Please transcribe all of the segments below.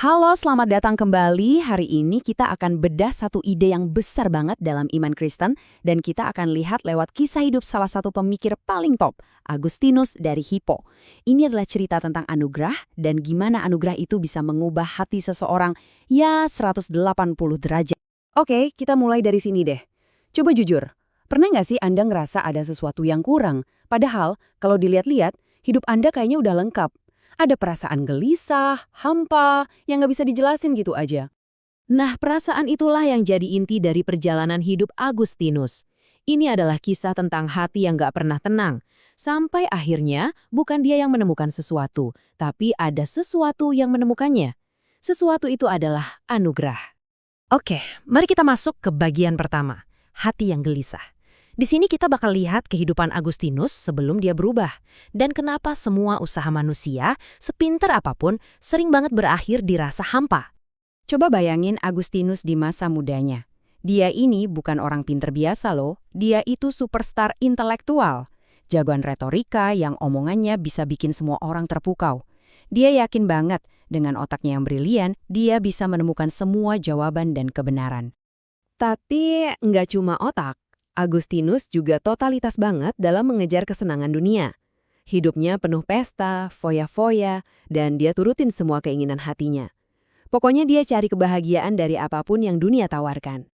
Halo, selamat datang kembali. Hari ini kita akan bedah satu ide yang besar banget dalam iman Kristen dan kita akan lihat lewat kisah hidup salah satu pemikir paling top, Agustinus dari Hippo. Ini adalah cerita tentang anugerah dan gimana anugerah itu bisa mengubah hati seseorang 180 derajat. Oke, kita mulai dari sini deh. Coba jujur, pernah nggak sih Anda ngerasa ada sesuatu yang kurang? Padahal kalau dilihat-lihat, hidup Anda kayaknya udah lengkap. Ada perasaan gelisah, hampa, yang nggak bisa dijelasin gitu aja. Nah, perasaan itulah yang jadi inti dari perjalanan hidup Agustinus. Ini adalah kisah tentang hati yang nggak pernah tenang. Sampai akhirnya, bukan dia yang menemukan sesuatu, tapi ada sesuatu yang menemukannya. Sesuatu itu adalah anugerah. Oke, mari kita masuk ke bagian pertama, hati yang gelisah. Di sini kita bakal lihat kehidupan Agustinus sebelum dia berubah, dan kenapa semua usaha manusia, sepinter apapun, sering banget berakhir di rasa hampa. Coba bayangin Agustinus di masa mudanya. Dia ini bukan orang pinter biasa loh, dia itu superstar intelektual. Jagoan retorika yang omongannya bisa bikin semua orang terpukau. Dia yakin banget, dengan otaknya yang brilian, dia bisa menemukan semua jawaban dan kebenaran. Tapi nggak cuma otak. Agustinus juga totalitas banget dalam mengejar kesenangan dunia. Hidupnya penuh pesta, foya-foya, dan dia turutin semua keinginan hatinya. Pokoknya dia cari kebahagiaan dari apapun yang dunia tawarkan.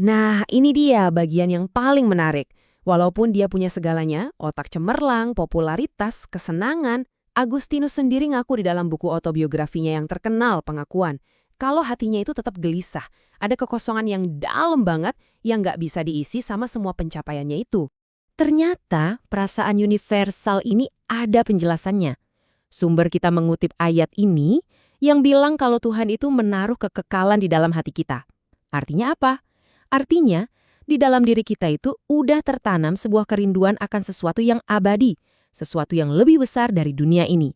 Nah, ini dia bagian yang paling menarik. Walaupun dia punya segalanya, otak cemerlang, popularitas, kesenangan, Agustinus sendiri ngaku di dalam buku autobiografinya yang terkenal pengakuan, kalau hatinya itu tetap gelisah, ada kekosongan yang dalam banget yang nggak bisa diisi sama semua pencapaiannya itu. Ternyata perasaan universal ini ada penjelasannya. Sumber kita mengutip ayat ini yang bilang kalau Tuhan itu menaruh kekekalan di dalam hati kita. Artinya apa? Artinya, di dalam diri kita itu udah tertanam sebuah kerinduan akan sesuatu yang abadi, sesuatu yang lebih besar dari dunia ini.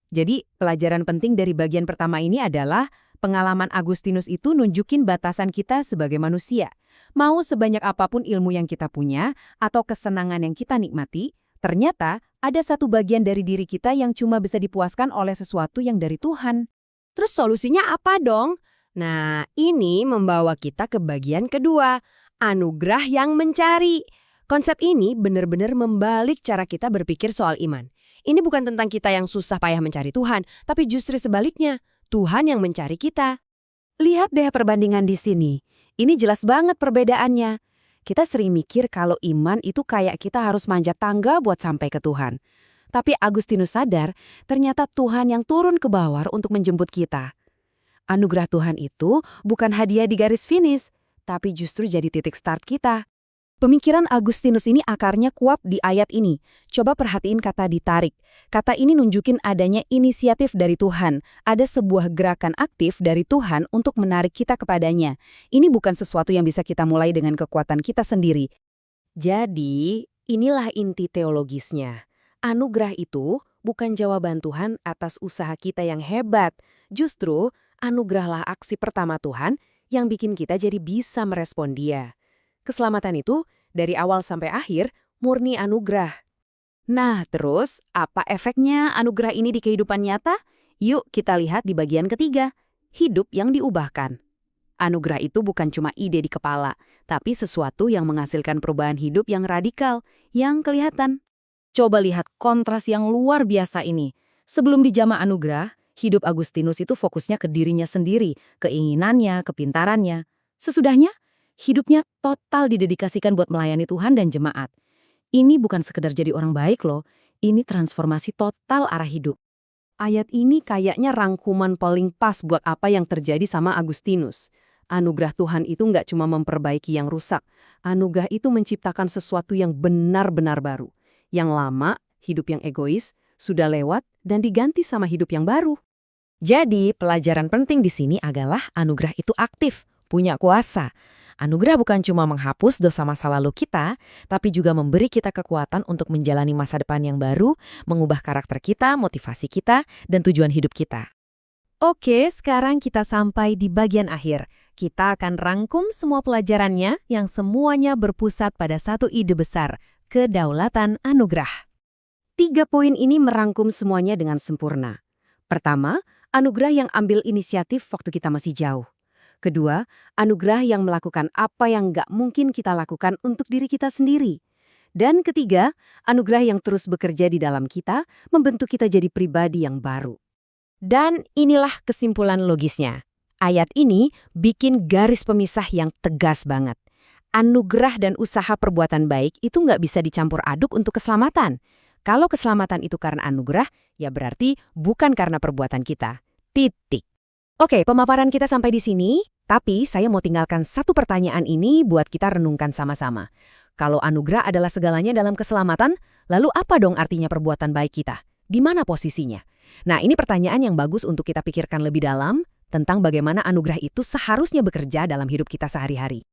Jadi, pelajaran penting dari bagian pertama ini adalah pengalaman Agustinus itu nunjukin batasan kita sebagai manusia. Mau sebanyak apapun ilmu yang kita punya atau kesenangan yang kita nikmati, ternyata ada satu bagian dari diri kita yang cuma bisa dipuaskan oleh sesuatu yang dari Tuhan. Terus solusinya apa dong? Nah, ini membawa kita ke bagian kedua, anugerah yang mencari. Konsep ini benar-benar membalik cara kita berpikir soal iman. Ini bukan tentang kita yang susah payah mencari Tuhan, tapi justru sebaliknya. Tuhan yang mencari kita. Lihat deh perbandingan di sini. Ini jelas banget perbedaannya. Kita sering mikir kalau iman itu kayak kita harus manjat tangga buat sampai ke Tuhan. Tapi Agustinus sadar, ternyata Tuhan yang turun ke bawah untuk menjemput kita. Anugerah Tuhan itu bukan hadiah di garis finish, tapi justru jadi titik start kita. Pemikiran Agustinus ini akarnya kuat di ayat ini. Coba perhatiin kata ditarik. Kata ini nunjukin adanya inisiatif dari Tuhan. Ada sebuah gerakan aktif dari Tuhan untuk menarik kita kepadanya. Ini bukan sesuatu yang bisa kita mulai dengan kekuatan kita sendiri. Jadi, inilah inti teologisnya. Anugerah itu bukan jawaban Tuhan atas usaha kita yang hebat. Justru, anugerahlah aksi pertama Tuhan yang bikin kita jadi bisa merespon Dia. Keselamatan itu, dari awal sampai akhir, murni anugerah. Nah, terus apa efeknya anugerah ini di kehidupan nyata? Yuk kita lihat di bagian ketiga, hidup yang diubahkan. Anugerah itu bukan cuma ide di kepala, tapi sesuatu yang menghasilkan perubahan hidup yang radikal, yang kelihatan. Coba lihat kontras yang luar biasa ini. Sebelum dijamah anugerah, hidup Agustinus itu fokusnya ke dirinya sendiri, keinginannya, kepintarannya. Sesudahnya, hidupnya total didedikasikan buat melayani Tuhan dan jemaat. Ini bukan sekedar jadi orang baik loh, ini transformasi total arah hidup. Ayat ini kayaknya rangkuman paling pas buat apa yang terjadi sama Agustinus. Anugerah Tuhan itu nggak cuma memperbaiki yang rusak, anugerah itu menciptakan sesuatu yang benar-benar baru. Yang lama, hidup yang egois, sudah lewat dan diganti sama hidup yang baru. Jadi, pelajaran penting di sini adalah anugerah itu aktif, punya kuasa. Anugerah bukan cuma menghapus dosa masa lalu kita, tapi juga memberi kita kekuatan untuk menjalani masa depan yang baru, mengubah karakter kita, motivasi kita, dan tujuan hidup kita. Oke, sekarang kita sampai di bagian akhir. Kita akan rangkum semua pelajarannya yang semuanya berpusat pada satu ide besar, kedaulatan anugerah. 3 poin ini merangkum semuanya dengan sempurna. Pertama, anugerah yang ambil inisiatif waktu kita masih jauh. Kedua, anugerah yang melakukan apa yang nggak mungkin kita lakukan untuk diri kita sendiri. Dan ketiga, anugerah yang terus bekerja di dalam kita, membentuk kita jadi pribadi yang baru. Dan inilah kesimpulan logisnya. Ayat ini bikin garis pemisah yang tegas banget. Anugerah dan usaha perbuatan baik itu nggak bisa dicampur aduk untuk keselamatan. Kalau keselamatan itu karena anugerah, ya berarti bukan karena perbuatan kita. Titik. Oke, pemaparan kita sampai di sini, tapi saya mau tinggalkan satu pertanyaan ini buat kita renungkan sama-sama. Kalau anugerah adalah segalanya dalam keselamatan, lalu apa dong artinya perbuatan baik kita? Di mana posisinya? Nah, ini pertanyaan yang bagus untuk kita pikirkan lebih dalam tentang bagaimana anugerah itu seharusnya bekerja dalam hidup kita sehari-hari.